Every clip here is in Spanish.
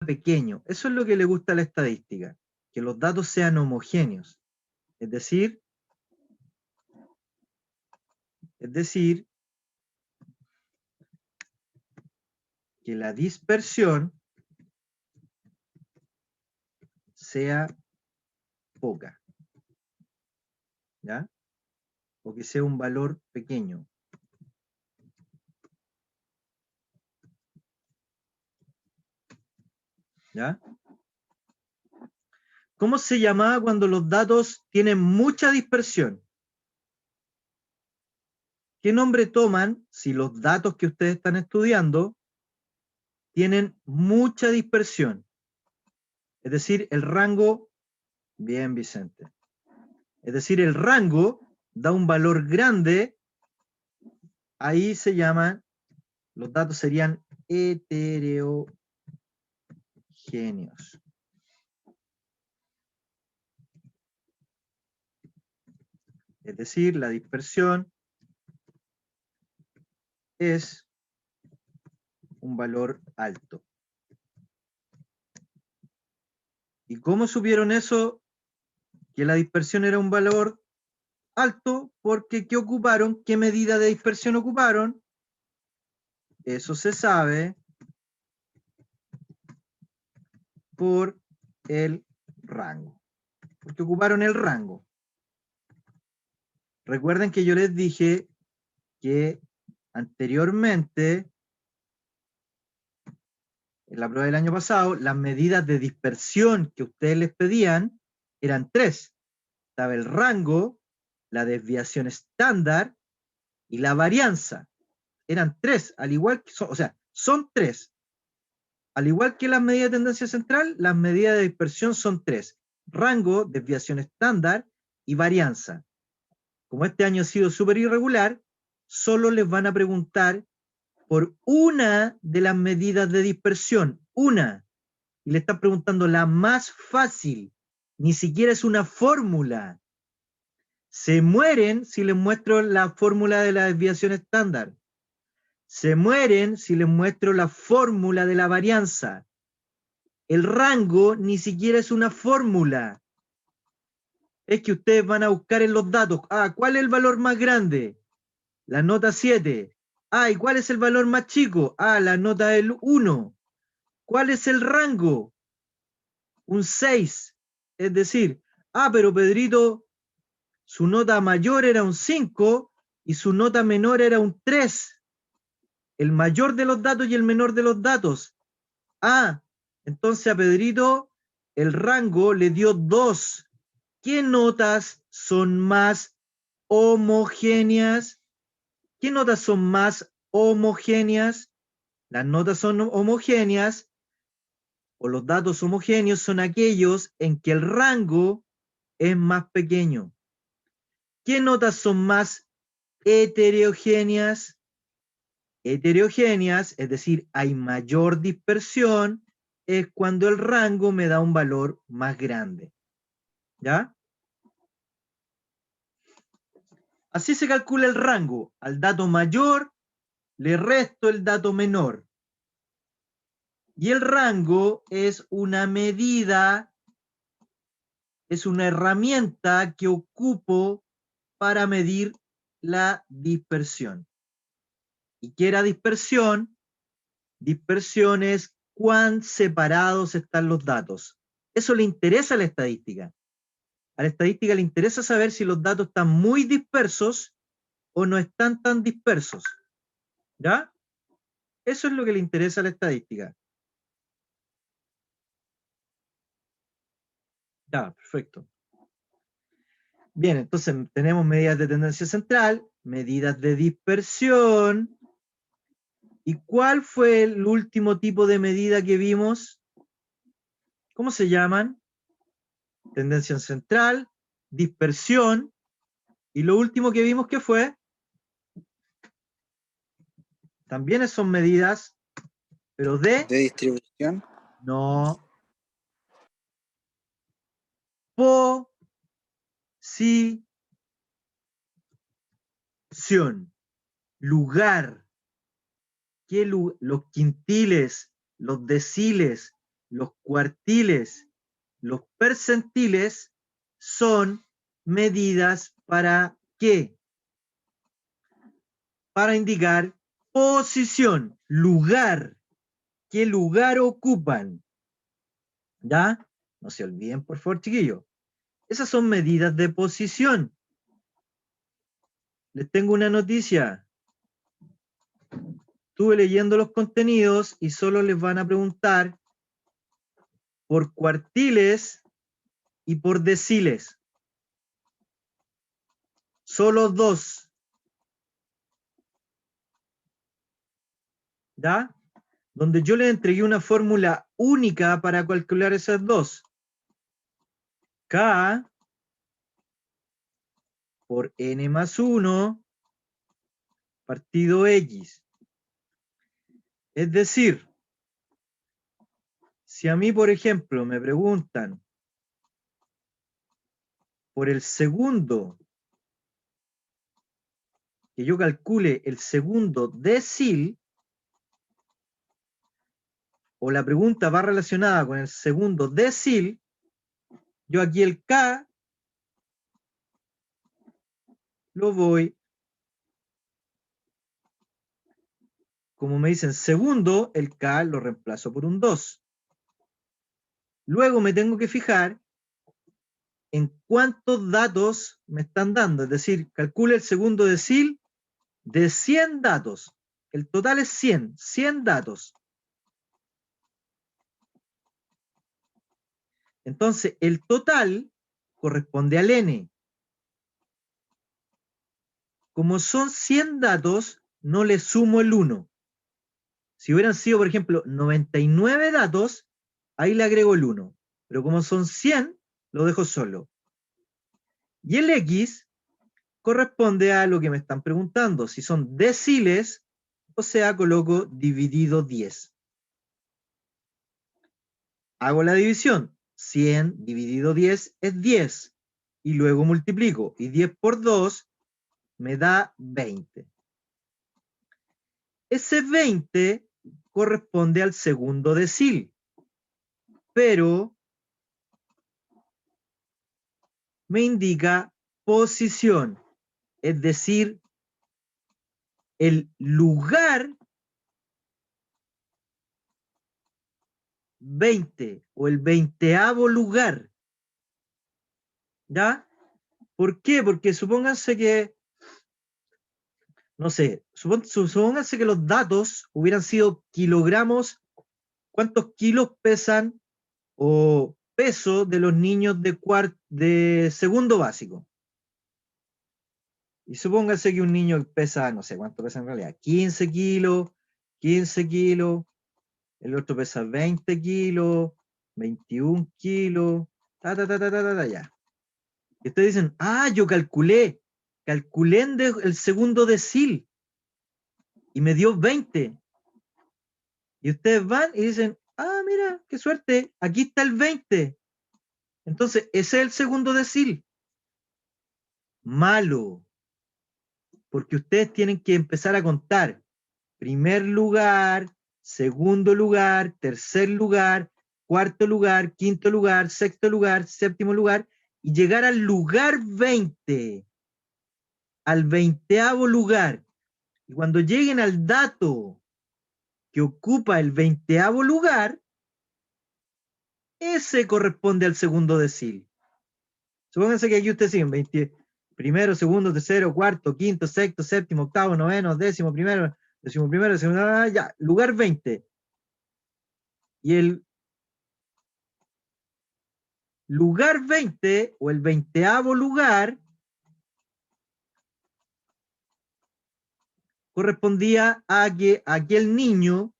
pequeño. Eso es lo que le gusta a la estadística, que los datos sean homogéneos. Es decir, que la dispersión sea poca, ¿ya? O que sea un valor pequeño. ¿Ya? ¿Cómo se llamaba cuando los datos tienen mucha dispersión? ¿Qué nombre toman si los datos que ustedes están estudiando tienen mucha dispersión? Es decir, el rango, bien Vicente, es decir, el rango da un valor grande, ahí se llaman, los datos serían heterogéneos. Es decir, la dispersión es un valor alto. ¿Y cómo supieron eso? Que la dispersión era un valor alto, porque ¿qué ocuparon? ¿Qué medida de dispersión ocuparon? Eso se sabe por el rango. Porque ocuparon el rango. Recuerden que yo les dije que anteriormente, en la prueba del año pasado, las medidas de dispersión que ustedes les pedían eran 3. Estaba el rango, la desviación estándar y la varianza. Eran 3, al igual que son, o sea, son 3. Al igual que las medidas de tendencia central, las medidas de dispersión son 3. Rango, desviación estándar y varianza. Como este año ha sido súper irregular, solo les van a preguntar por una de las medidas de dispersión, una, y le están preguntando la más fácil, ni siquiera es una fórmula. Se mueren si les muestro la fórmula de la desviación estándar. Se mueren si les muestro la fórmula de la varianza. El rango ni siquiera es una fórmula. Es que ustedes van a buscar en los datos, ¿cuál es el valor más grande? La nota 7. ¿Y cuál es el valor más chico? La nota del 1. ¿Cuál es el rango? Un 6. Es decir, pero Pedrito, su nota mayor era un 5 y su nota menor era un 3. El mayor de los datos y el menor de los datos. Entonces a Pedrito el rango le dio 2. ¿Qué notas son más homogéneas? ¿Qué notas son más homogéneas? Las notas son homogéneas o los datos homogéneos son aquellos en que el rango es más pequeño. ¿Qué notas son más heterogéneas? Heterogéneas, es decir, hay mayor dispersión, es cuando el rango me da un valor más grande. ¿Ya? Así se calcula el rango. Al dato mayor le resto el dato menor. Y el rango es una medida, es una herramienta que ocupo para medir la dispersión. ¿Y qué era dispersión? Dispersión es cuán separados están los datos. Eso le interesa a la estadística. A la estadística le interesa saber si los datos están muy dispersos o no están tan dispersos. ¿Ya? Eso es lo que le interesa a la estadística. Ya, perfecto. Bien, entonces tenemos medidas de tendencia central, medidas de dispersión. ¿Y cuál fue el último tipo de medida que vimos? ¿Cómo se llaman? Tendencia central, dispersión. Y lo último que vimos que fue, también son medidas, pero ¿De distribución? no, posición, lugar. Los quintiles, los deciles, los cuartiles, los percentiles son medidas ¿para qué? Para indicar posición, lugar, qué lugar ocupan. ¿Ya? No se olviden, por favor, chiquillos. Esas son medidas de posición. Les tengo una noticia. Estuve leyendo los contenidos y solo les van a preguntar por cuartiles y por deciles. Solo dos. ¿Ya? Donde yo les entregué una fórmula única para calcular esas dos. K por n más 1 partido X. Es decir, si a mí, por ejemplo, me preguntan por el segundo, que yo calcule el segundo decil, o la pregunta va relacionada con el segundo decil, yo aquí el K lo voy, como me dicen segundo, el K lo reemplazo por un 2. Luego me tengo que fijar en cuántos datos me están dando, es decir, calcule el segundo decil de 100 datos. El total es 100 datos. Entonces, el total corresponde al n. Como son 100 datos, no le sumo el 1. Si hubieran sido, por ejemplo, 99 datos, ahí le agrego el 1. Pero como son 100, lo dejo solo. Y el X corresponde a lo que me están preguntando. Si son deciles, o sea, coloco dividido 10. Hago la división. 100 dividido 10 es 10. Y luego multiplico. Y 10 por 2 me da 20. Ese 20 corresponde al segundo decil. Pero me indica posición. Es decir, el lugar 20 o el 20º lugar. ¿Ya? ¿Por qué? Porque supónganse que, no sé, supónganse que los datos hubieran sido kilogramos, cuántos kilos pesan o peso de los niños de segundo básico. Y supónganse que un niño pesa, no sé cuánto pesa en realidad, 15 kilos, el otro pesa 20 kilos, 21 kilos, ya. Y ustedes dicen, yo calculé el segundo decil y me dio 20. Y ustedes van y dicen, mira, qué suerte, aquí está el 20. Entonces, ese es el segundo decil. Malo, porque ustedes tienen que empezar a contar primer lugar, segundo lugar, tercer lugar, cuarto lugar, quinto lugar, sexto lugar, séptimo lugar, y llegar al lugar 20, al 20º lugar. Y cuando lleguen al dato que ocupa el 20º lugar, ese corresponde al segundo decil. Supónganse que aquí ustedes siguen 20, primero, segundo, tercero, cuarto, quinto, sexto, séptimo, octavo, noveno, décimo primero, ya, lugar 20. Y el lugar 20 o el 20º lugar correspondía a aquel niño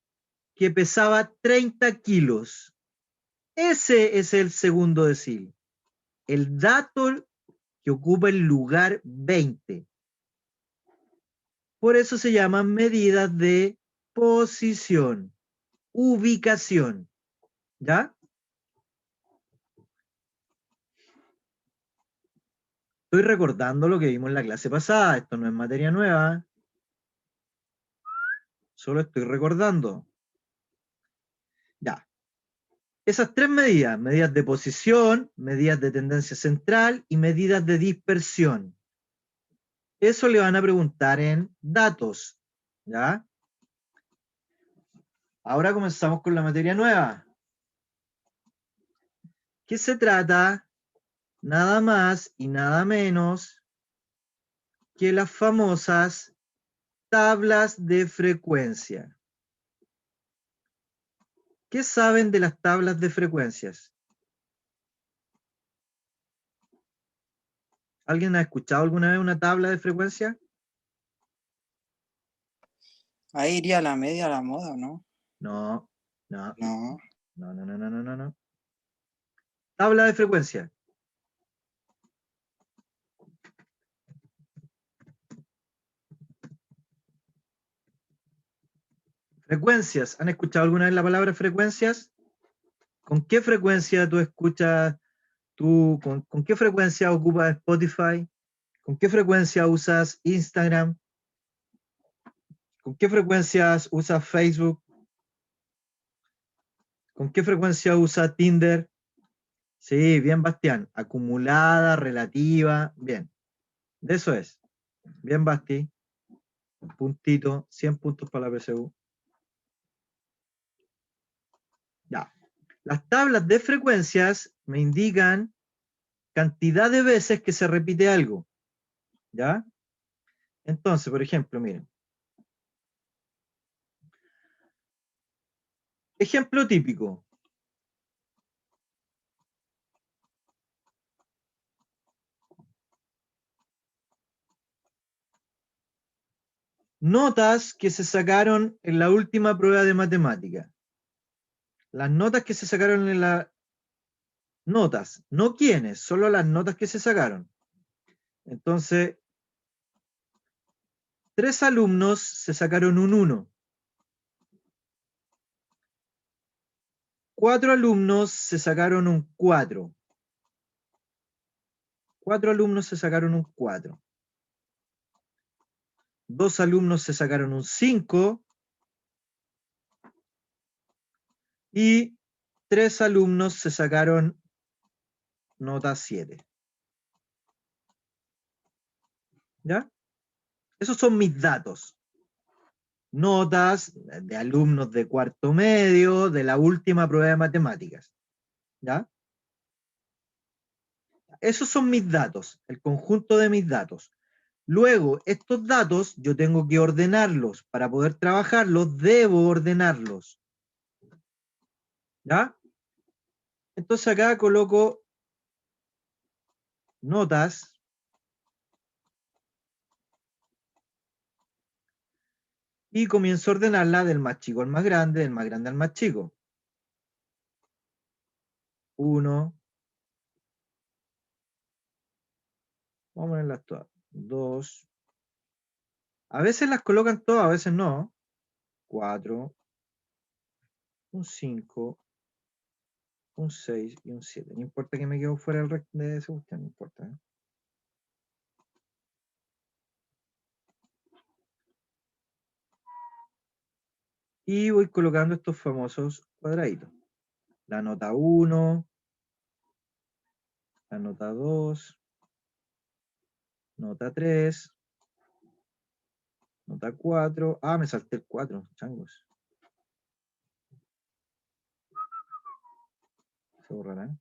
que pesaba 30 kilos. Ese es el segundo decil. El dato que ocupa el lugar 20. Por eso se llaman medidas de posición, ubicación. ¿Ya? Estoy recordando lo que vimos en la clase pasada. Esto no es materia nueva. Solo estoy recordando. Ya. Esas tres medidas, medidas de posición, medidas de tendencia central y medidas de dispersión. Eso le van a preguntar en datos, ¿ya? Ahora comenzamos con la materia nueva. Que se trata nada más y nada menos que las famosas tablas de frecuencia. ¿Qué saben de las tablas de frecuencias? ¿Alguien ha escuchado alguna vez una tabla de frecuencia? Ahí iría la media a la moda, ¿no? No, no, No. no, no, no, no, no, no, no. Tabla de frecuencia. Frecuencias. ¿Han escuchado alguna vez la palabra frecuencias? ¿Con qué frecuencia tú escuchas, con qué frecuencia ocupas Spotify? ¿Con qué frecuencia usas Instagram? ¿Con qué frecuencias usas Facebook? ¿Con qué frecuencia usa Tinder? Sí, bien, Bastián. Acumulada, relativa, bien. De eso es. Bien, Basti. Un puntito, 100 puntos para la PSU. Ya. Las tablas de frecuencias me indican cantidad de veces que se repite algo. ¿Ya? Entonces, por ejemplo, miren. Ejemplo típico. Notas que se sacaron en la última prueba de matemática. Las notas que se sacaron en la... Notas, no quiénes, solo las notas que se sacaron. Entonces, 3 alumnos se sacaron un 1. 4 alumnos se sacaron un 4. 4 alumnos se sacaron un 4. 2 alumnos se sacaron un 5. Y 3 alumnos se sacaron nota 7. ¿Ya? Esos son mis datos. Notas de alumnos de cuarto medio, de la última prueba de matemáticas. ¿Ya? Esos son mis datos, el conjunto de mis datos. Luego, estos datos yo tengo que ordenarlos. Para poder trabajarlos, debo ordenarlos. ¿Ya? Entonces acá coloco notas y comienzo a ordenarla del más chico al más grande, del más grande al más chico. 1, vamos a ponerlas todas. 2, a veces las colocan todas, a veces no. 4, un 5, un 6 y un 7. No importa que me quedo fuera de esa cuestión, no importa. ¿Eh? Y voy colocando estos famosos cuadraditos. La nota 1, la nota 2, nota 3, nota 4. Ah, me salté el 4, changos. Se borrará.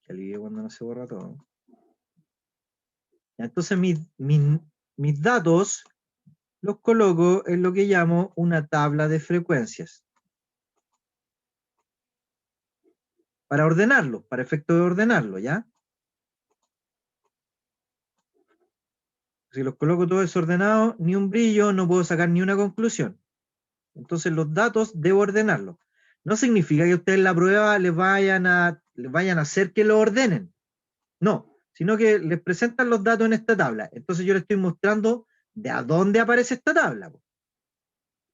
Que alivio cuando no se borra todo. Entonces mis datos los coloco en lo que llamo una tabla de frecuencias. Para ordenarlo, para efecto de ordenarlo, ¿ya? Si los coloco todos desordenados, ni un brillo, no puedo sacar ni una conclusión. Entonces los datos debo ordenarlos. No significa que ustedes en la prueba les vayan a hacer que lo ordenen. No, sino que les presentan los datos en esta tabla. Entonces yo les estoy mostrando de a dónde aparece esta tabla.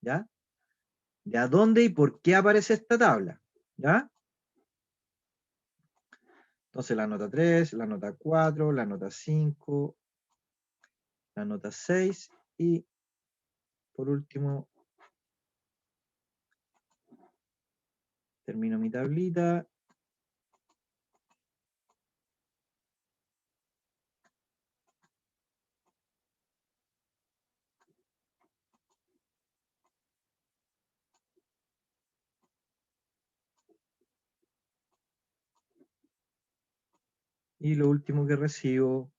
¿Ya? De a dónde y por qué aparece esta tabla. ¿Ya? Entonces la nota 3, la nota 4, la nota 5, la nota 6 y por último Termino mi tablita. Y lo último que recibo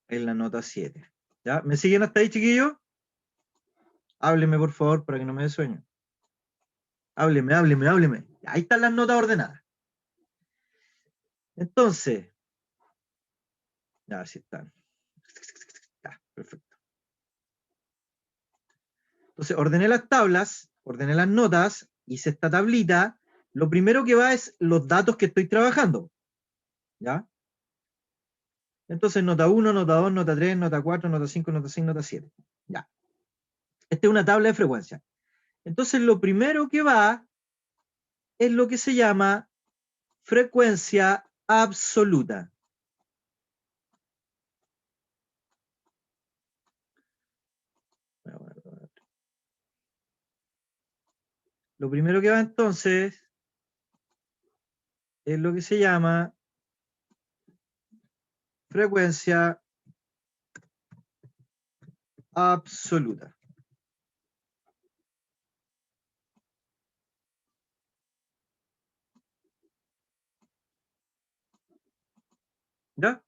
es la nota 7. ¿Ya? ¿Me siguen hasta ahí, chiquillos? Hábleme, por favor, para que no me dé sueño. Hábleme. Ahí están las notas ordenadas. Entonces, ya, así están. Ya, perfecto. Entonces, ordené las tablas, ordené las notas, hice esta tablita. Lo primero que va es los datos que estoy trabajando. ¿Ya? Entonces, nota 1, nota 2, nota 3, nota 4, nota 5, nota 6, nota 7. Ya. Esta es una tabla de frecuencia. Entonces, lo primero que va es lo que se llama frecuencia absoluta. Lo primero que va entonces es lo que se llama frecuencia absoluta. ¿Ya?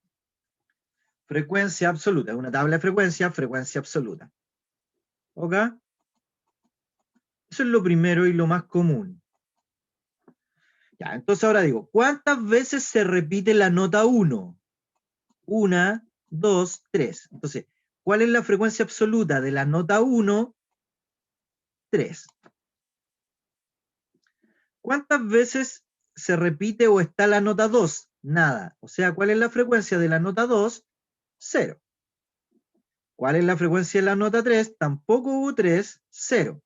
Frecuencia absoluta. Es una tabla de frecuencia, frecuencia absoluta. ¿Ok? Eso es lo primero y lo más común. Ya, entonces ahora digo, ¿cuántas veces se repite la nota 1? 1, 2, 3. Entonces, ¿cuál es la frecuencia absoluta de la nota 1? 3. ¿Cuántas veces se repite o está la nota 2? Nada. O sea, ¿cuál es la frecuencia de la nota 2? 0. ¿Cuál es la frecuencia de la nota 3? Tampoco hubo 3, 0.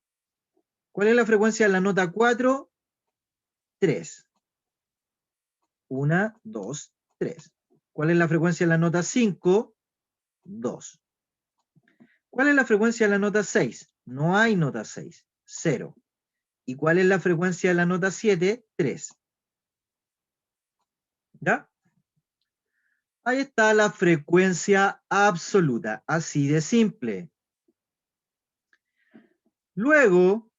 ¿Cuál es la frecuencia de la nota 4? 3. 1, 2, 3. ¿Cuál es la frecuencia de la nota 5? 2. ¿Cuál es la frecuencia de la nota 6? No hay nota 6, 0. ¿Y cuál es la frecuencia de la nota 7? 3. ¿Ya? Ahí está la frecuencia absoluta, así de simple. Luego,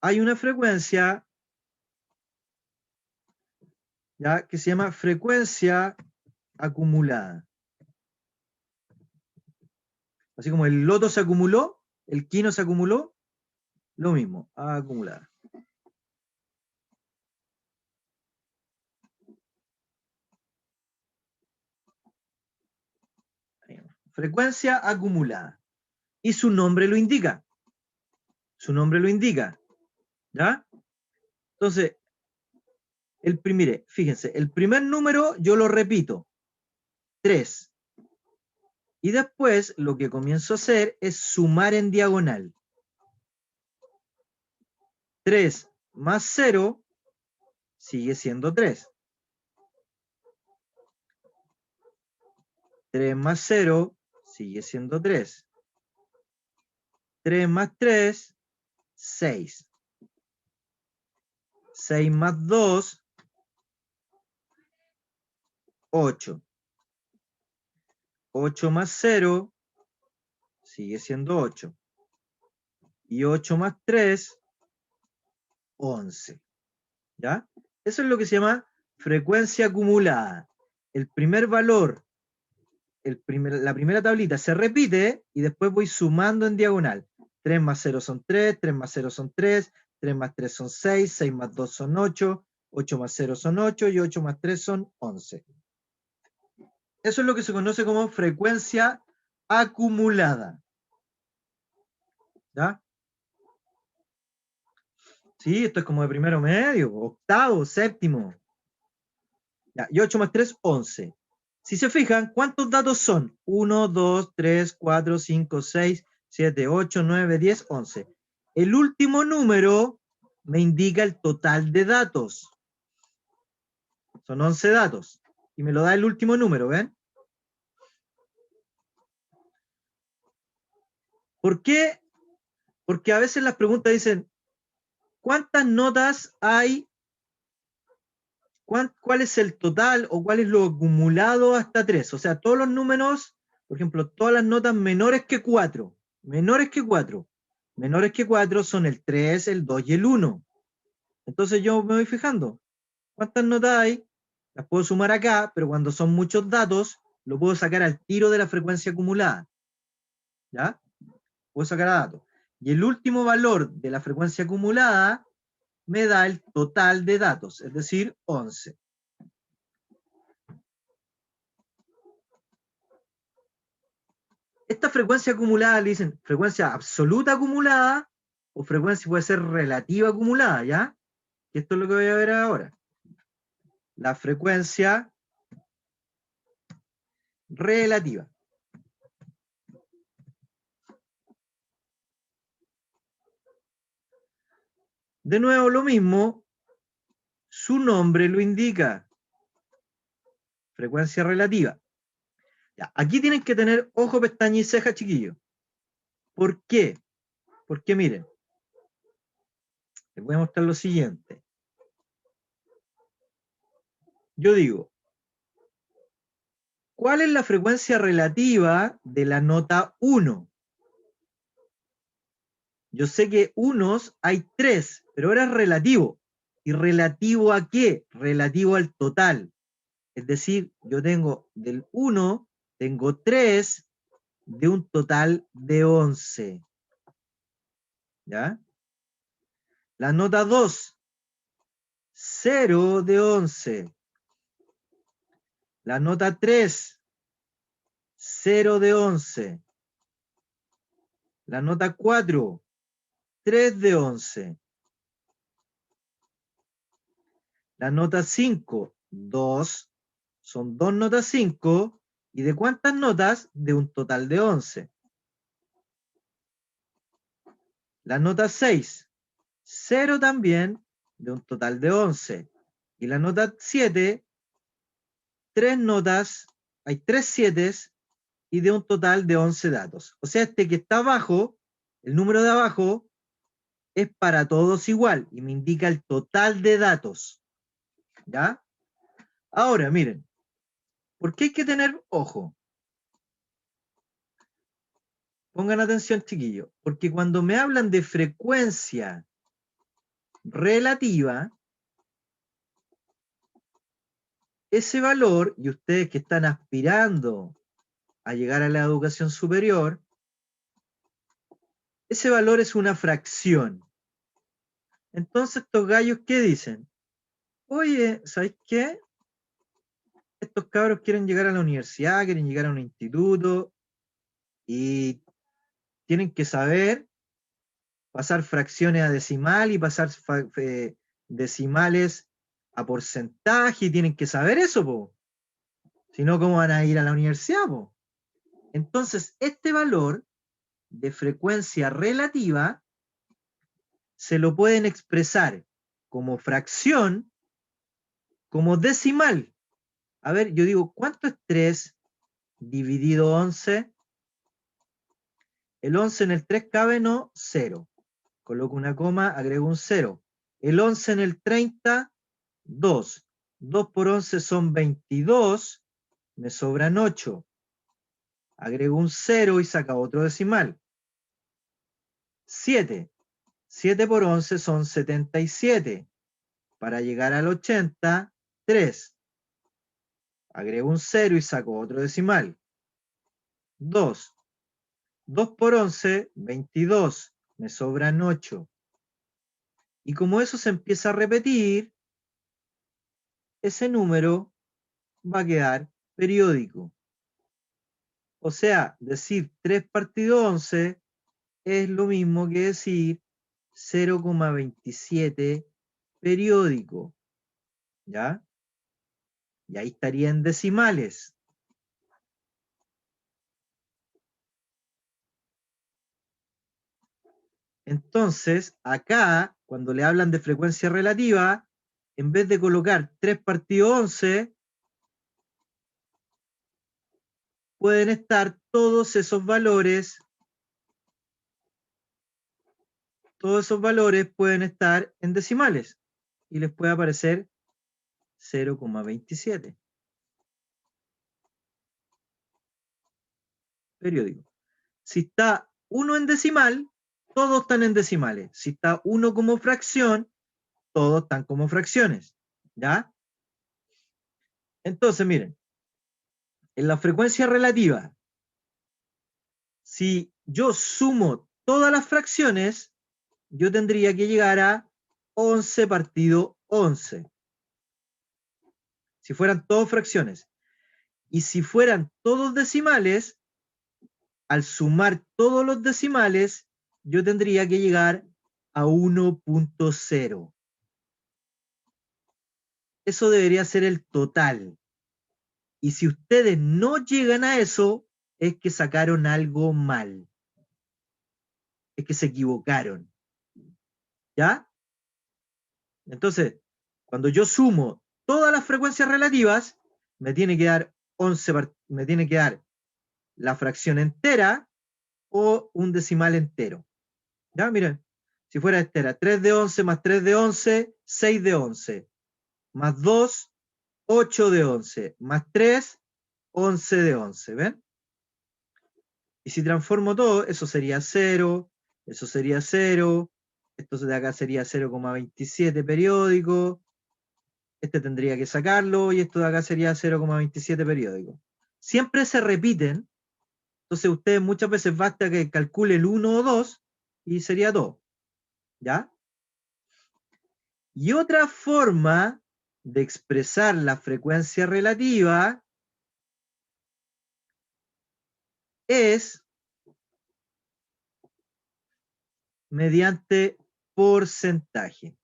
hay una frecuencia, ¿ya?, que se llama frecuencia acumulada. Así como el loto se acumuló, el quino se acumuló, lo mismo, acumulada. Frecuencia acumulada. Y su nombre lo indica. Su nombre lo indica. ¿Ya? Entonces, mire, fíjense, el primer número yo lo repito. 3. Y después lo que comienzo a hacer es sumar en diagonal. 3 más 0 sigue siendo 3. 3 más 0 sigue siendo 3. 3 más 3, 6. 6 más 2, 8. 8 más 0 sigue siendo 8. Y 8 más 3, 11. ¿Ya? Eso es lo que se llama frecuencia acumulada. El primer valor, la primera tablita se repite y después voy sumando en diagonal. 3 más 0 son 3, 3 más 0 son 3, 3 más 3 son 6, 6 más 2 son 8, 8 más 0 son 8 y 8 más 3 son 11. Eso es lo que se conoce como frecuencia acumulada. ¿Ya? Sí, esto es como de primero medio, octavo, séptimo. Ya, y 8 más 3, 11. Si se fijan, ¿cuántos datos son? 1, 2, 3, 4, 5, 6, 7, 8, 9, 10, 11. El último número me indica el total de datos. Son 11 datos. Y me lo da el último número, ¿ven? ¿Por qué? Porque a veces las preguntas dicen, ¿cuántas notas hay? ¿Cuál es el total o cuál es lo acumulado hasta 3? O sea, todos los números, por ejemplo, todas las notas menores que 4. Menores que 4. Menores que 4 son el 3, el 2 y el 1. Entonces yo me voy fijando. ¿Cuántas notas hay? Las puedo sumar acá, pero cuando son muchos datos, lo puedo sacar al tiro de la frecuencia acumulada. ¿Ya? Puedo sacar a datos. Y el último valor de la frecuencia acumulada me da el total de datos, es decir, 11. Esta frecuencia acumulada le dicen frecuencia absoluta acumulada o frecuencia puede ser relativa acumulada, ¿ya? Y esto es lo que voy a ver ahora. La frecuencia relativa. De nuevo lo mismo, su nombre lo indica. Frecuencia relativa. Ya, aquí tienen que tener ojo, pestaña y ceja, chiquillos. ¿Por qué? Porque miren, les voy a mostrar lo siguiente. Yo digo, ¿cuál es la frecuencia relativa de la nota 1? Yo sé que unos hay 3, pero ahora es relativo. ¿Y relativo a qué? Relativo al total. Es decir, yo tengo del 1, tengo 3 de un total de 11. ¿Ya? La nota 2, 0 de 11. La nota 3, 0 de 11. La nota 4, 3 de 11. La nota 5, 2. Son 2 notas 5. ¿Y de cuántas notas? De un total de 11. La nota 6, 0 también, de un total de 11. Y la nota 7, 3 notas, hay 3 7 y de un total de 11 datos. O sea, este que está abajo, el número de abajo, es para todos igual y me indica el total de datos. ¿Ya? Ahora, miren, ¿por qué hay que tener ojo? Pongan atención, chiquillos, porque cuando me hablan de frecuencia relativa, ese valor, y ustedes que están aspirando a llegar a la educación superior, ese valor es una fracción. Entonces estos gallos, ¿qué dicen? Oye, ¿sabes qué? Estos cabros quieren llegar a la universidad, quieren llegar a un instituto y tienen que saber pasar fracciones a decimal y pasar decimales a porcentaje y tienen que saber eso, po. Si no, ¿cómo van a ir a la universidad, po? Entonces, este valor de frecuencia relativa se lo pueden expresar como fracción, como decimal. A ver, yo digo, ¿cuánto es 3 dividido 11? El 11 en el 3 cabe, no, 0. Coloco una coma, agrego un 0. El 11 en el 30, 2. 2 por 11 son 22, me sobran 8. Agrego un 0 y saca otro decimal. 7. 7 por 11 son 77. Para llegar al 80, 3. Agrego un 0 y saco otro decimal. 2. 2 por 11, 22. Me sobran 8. Y como eso se empieza a repetir, ese número va a quedar periódico. O sea, decir 3 partido 11 es lo mismo que decir 0,27 periódico. ¿Ya? Y ahí estaría en decimales. Entonces, acá, cuando le hablan de frecuencia relativa, en vez de colocar 3 partido 11, pueden estar todos esos valores todos esos valores pueden estar en decimales y les puede aparecer 0,27. Periódico. Si está 1 en decimal, todos están en decimales. Si está 1 como fracción, todos están como fracciones. ¿Ya? Entonces, miren, en la frecuencia relativa, si yo sumo todas las fracciones, yo tendría que llegar a 11 partido 11. Si fueran todas fracciones. Y si fueran todos decimales, al sumar todos los decimales, yo tendría que llegar a 1.0. Eso debería ser el total. Y si ustedes no llegan a eso, es que sacaron algo mal. Es que se equivocaron. ¿Ya? Entonces, cuando yo sumo todas las frecuencias relativas, me tiene que dar 11, me tiene que dar la fracción entera o un decimal entero. ¿Ya? Miren, si fuera entera, 3 de 11 más 3 de 11, 6 de 11, más 2, 8 de 11, más 3, 11 de 11, ¿ven? Y si transformo todo, eso sería 0, eso sería 0, esto de acá sería 0,27 periódico, este tendría que sacarlo y esto de acá sería 0,27 periódico. Siempre se repiten, entonces ustedes muchas veces basta que calcule el 1 o 2 y sería 2, ¿ya? Y otra forma de expresar la frecuencia relativa es mediante porcentaje.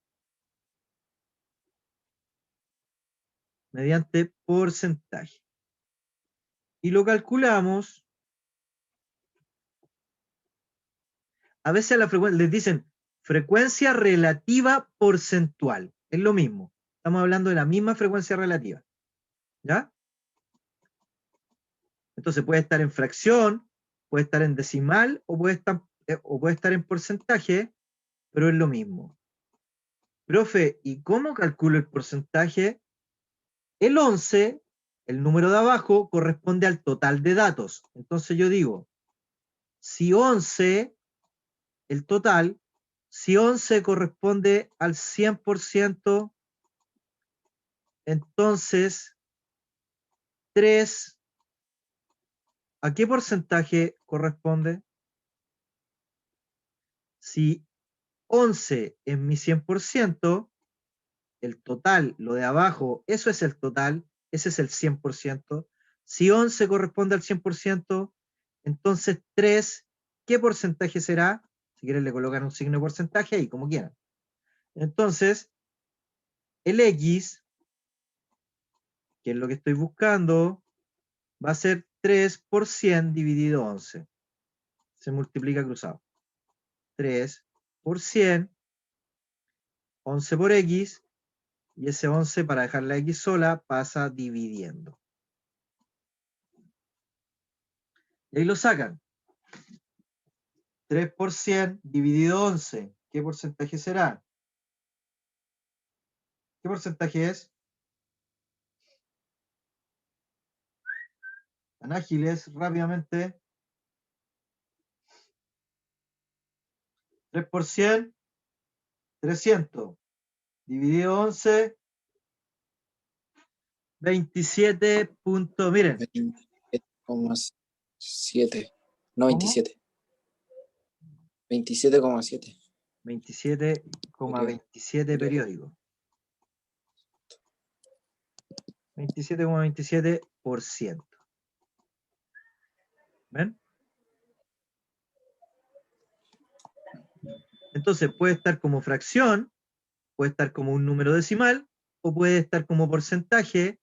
Mediante porcentaje. Y lo calculamos. A veces a la frecuencia les dicen frecuencia relativa porcentual. Es lo mismo. Estamos hablando de la misma frecuencia relativa. ¿Ya? Entonces puede estar en fracción, puede estar en decimal o puede estar en porcentaje, pero es lo mismo. Profe, ¿y cómo calculo el porcentaje? El 11, el número de abajo, corresponde al total de datos. Entonces yo digo, si 11, el total, si 11 corresponde al 100%, entonces 3, ¿a qué porcentaje corresponde? Si 11 es mi 100%, el total, lo de abajo, eso es el total, ese es el 100%. Si 11 corresponde al 100%, entonces 3, ¿qué porcentaje será? Si quieren le colocan un signo de porcentaje ahí, como quieran. Entonces, el X, que es lo que estoy buscando, va a ser 3 por 100 dividido 11. Se multiplica cruzado. 3 por 100, 11 por X, y ese 11 para dejar la X sola pasa dividiendo. Y ahí lo sacan. 3 por 100 dividido 11. ¿Qué porcentaje será? ¿Qué porcentaje es? Tan ágiles, rápidamente. 3 por 100, 300. Dividido 11, 27 puntos. Miren. 27,7. No, ¿Cómo? 27. 27,7. 27,27 periódico. 27,27%. ¿Ven? Entonces puede estar como fracción, puede estar como un número decimal, o puede estar como porcentaje.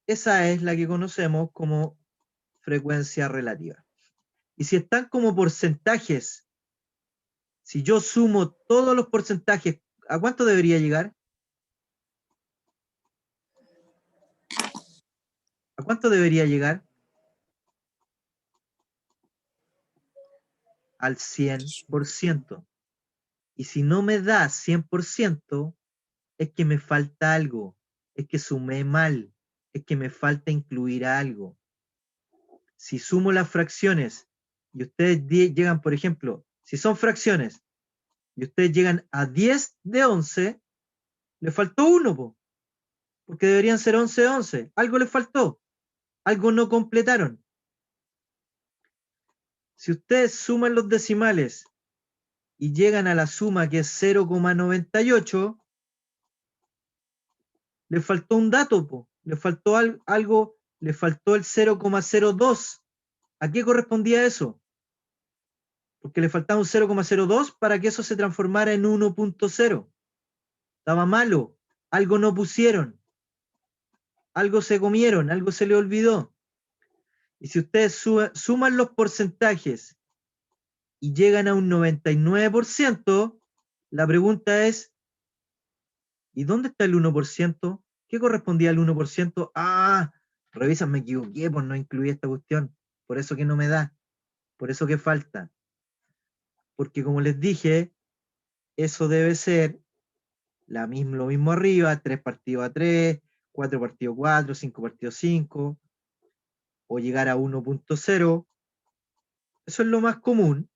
Esa es la que conocemos como frecuencia relativa. Y si están como porcentajes, si yo sumo todos los porcentajes, ¿a cuánto debería llegar? ¿A cuánto debería llegar? Al 100%. Y si no me da 100%, es que me falta algo, es que sumé mal, es que me falta incluir algo. Si sumo las fracciones y ustedes llegan, por ejemplo, si son fracciones y ustedes llegan a 10 de 11, le faltó 1, porque deberían ser 11 de 11. Algo les faltó, algo no completaron. Si ustedes suman los decimales y llegan a la suma que es 0,98, le faltó un dato, le faltó algo, le faltó el 0,02. ¿A qué correspondía eso? Porque le faltaba un 0,02 para que eso se transformara en 1.0. Estaba malo, algo no pusieron, algo se comieron, algo se le olvidó. Y si ustedes suman los porcentajes y llegan a un 99%, la pregunta es, ¿y dónde está el 1%? ¿Qué correspondía al 1%? Ah, revisan, me equivoqué, pues no incluí esta cuestión. Por eso que no me da, por eso que falta. Porque como les dije, eso debe ser lo mismo arriba, 3 partido a 3, 4 partido a 4, 5 partido a 5, o llegar a 1.0. Eso es lo más común,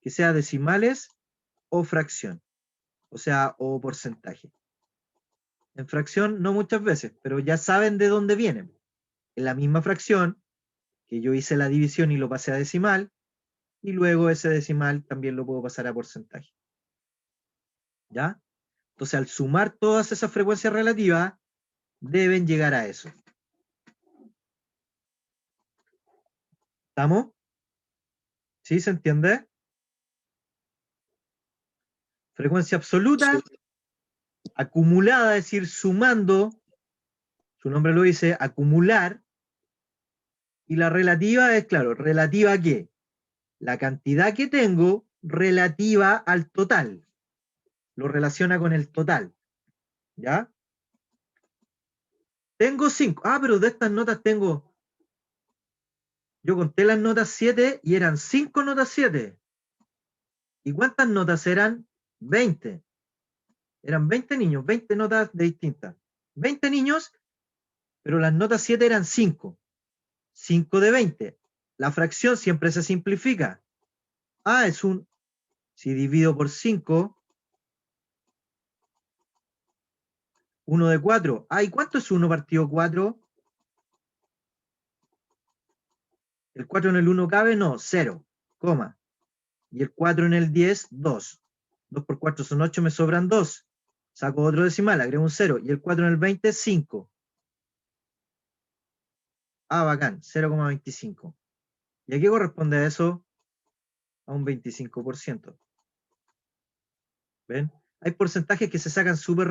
que sea decimales o fracción, o sea, o porcentaje. En fracción no muchas veces, pero ya saben de dónde vienen. En la misma fracción, que yo hice la división y lo pasé a decimal, y luego ese decimal también lo puedo pasar a porcentaje. ¿Ya? Entonces, al sumar todas esas frecuencias relativas, deben llegar a eso. ¿Estamos? ¿Sí se entiende? Frecuencia absoluta, Sí. acumulada, es decir, sumando, su nombre lo dice, acumular, y la relativa es, claro, ¿relativa a qué? La cantidad que tengo relativa al total. Lo relaciona con el total. ¿Ya? Tengo 5. Ah, pero de estas notas tengo... Yo conté las notas 7 y eran 5 notas 7. ¿Y cuántas notas eran? 20. Eran 20 niños, 20 notas de distintas. 20 niños, pero las notas 7 eran 5. 5 de 20. La fracción siempre se simplifica. Ah, es un... Si divido por 5, 1 de 4. Ah, ¿y cuánto es 1 partido 4? ¿El 4 en el 1 cabe? No, 0, coma. Y el 4 en el 10, 2. 2 por 4 son 8, me sobran 2. Saco otro decimal, agrego un 0. Y el 4 en el 20, 5. Ah, bacán, 0,25. ¿Y a qué corresponde eso? A un 25%. ¿Ven? Hay porcentajes que se sacan súper